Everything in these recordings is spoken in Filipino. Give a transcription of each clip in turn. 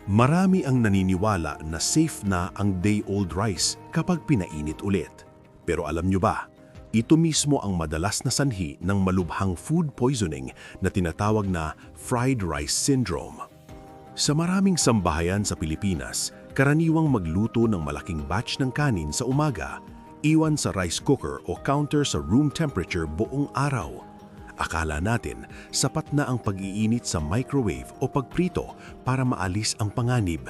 Marami ang naniniwala na safe na ang day-old rice kapag pinainit ulit. Pero alam nyo ba, ito mismo ang madalas na sanhi ng malubhang food poisoning na tinatawag na fried rice syndrome. Sa maraming sambahayan sa Pilipinas, karaniwang magluto ng malaking batch ng kanin sa umaga, iwan sa rice cooker o counter sa room temperature buong araw. Akala natin, sapat na ang pag-iinit sa microwave o pagprito para maalis ang panganib.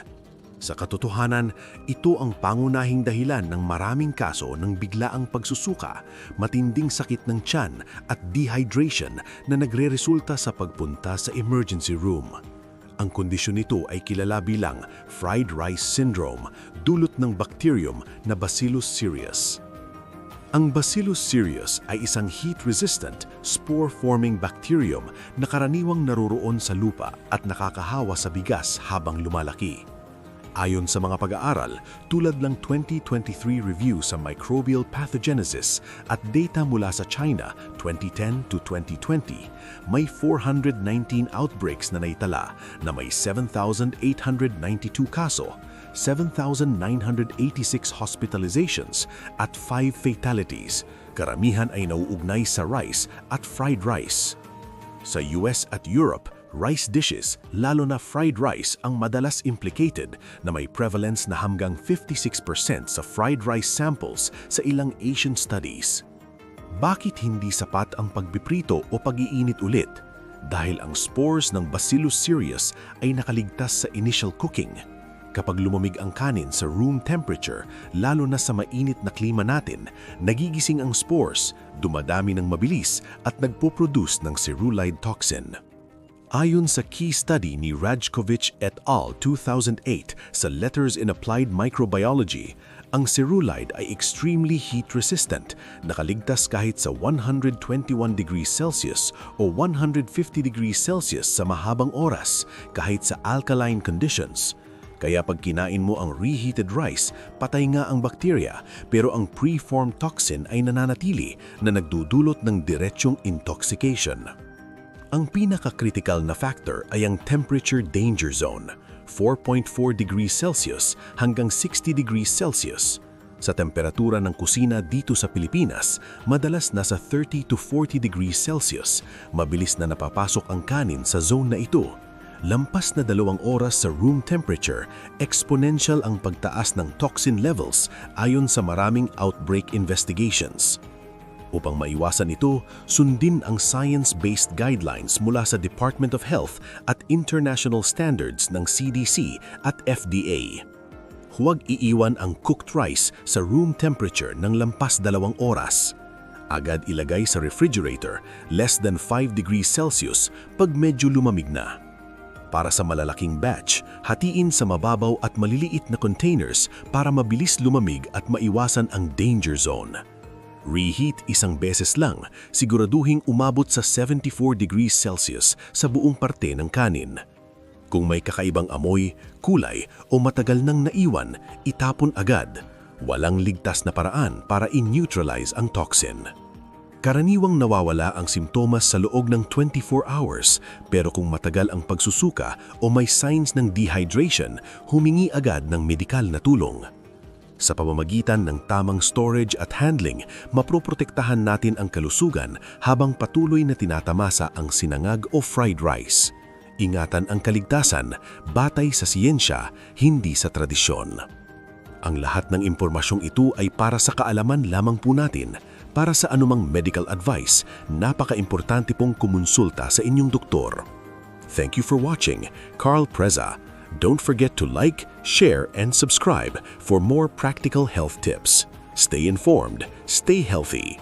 Sa katotohanan, ito ang pangunahing dahilan ng maraming kaso ng biglaang pagsusuka, matinding sakit ng tiyan at dehydration na nagreresulta sa pagpunta sa emergency room. Ang kondisyon nito ay kilala bilang fried rice syndrome, dulot ng bacterium na Bacillus cereus. Ang Bacillus cereus ay isang heat-resistant, spore-forming bacterium na karaniwang naroroon sa lupa at nakakahawa sa bigas habang lumalaki. Ayon sa mga pag-aaral, tulad ng 2023 review sa microbial pathogenesis at data mula sa China 2010 to 2020, may 419 outbreaks na naitala na may 7,892 kaso, 7,986 hospitalizations at 5 fatalities. Karamihan ay nauugnay sa rice at fried rice. Sa US at Europe, rice dishes, lalo na fried rice, ang madalas implicated na may prevalence na hanggang 56% sa fried rice samples sa ilang Asian studies. Bakit hindi sapat ang pagpiprito o pag-iinit ulit? Dahil ang spores ng Bacillus cereus ay nakaligtas sa initial cooking. Kapag lumamig ang kanin sa room temperature, lalo na sa mainit na klima natin, nagigising ang spores, dumadami ng mabilis at nagpo-produce ng cerulide toxin. Ayon sa key study ni Rajkovic et al. 2008 sa Letters in Applied Microbiology, ang cerulide ay extremely heat-resistant, nakaligtas kahit sa 121 degrees Celsius o 150 degrees Celsius sa mahabang oras, kahit sa alkaline conditions. Kaya pag kinain mo ang reheated rice, patay nga ang bakterya, pero ang preformed toxin ay nananatili na nagdudulot ng diretsyong intoxication. Ang pinaka-critical na factor ay ang temperature danger zone, 4.4 degrees Celsius hanggang 60 degrees Celsius. Sa temperatura ng kusina dito sa Pilipinas, madalas nasa 30 to 40 degrees Celsius. Mabilis na napapasok ang kanin sa zone na ito. Lampas na 2 oras sa room temperature, exponential ang pagtaas ng toxin levels ayon sa maraming outbreak investigations. Upang maiwasan ito, sundin ang science-based guidelines mula sa Department of Health at international standards ng CDC at FDA. Huwag iiwan ang cooked rice sa room temperature ng lampas 2 oras. Agad ilagay sa refrigerator, less than 5 degrees Celsius pag medyo lumamig na. Para sa malalaking batch, hatiin sa mababaw at maliliit na containers para mabilis lumamig at maiwasan ang danger zone. Reheat 1 beses lang, siguraduhing umabot sa 74 degrees Celsius sa buong parte ng kanin. Kung may kakaibang amoy, kulay o matagal nang naiwan, itapon agad. Walang ligtas na paraan para i-neutralize ang toxin. Karaniwang nawawala ang simptomas sa loob ng 24 hours, pero kung matagal ang pagsusuka o may signs ng dehydration, humingi agad ng medikal na tulong. Sa pamamagitan ng tamang storage at handling, maproprotektahan natin ang kalusugan habang patuloy na tinatamasa ang sinangag o fried rice. Ingatan ang kaligtasan, batay sa siyensya, hindi sa tradisyon. Ang lahat ng impormasyong ito ay para sa kaalaman lamang po natin. Para sa anumang medical advice, napaka-importante pong kumonsulta sa inyong doktor. Thank you for watching. Carl Preza. Don't forget to like, share, and subscribe for more practical health tips. Stay informed, stay healthy.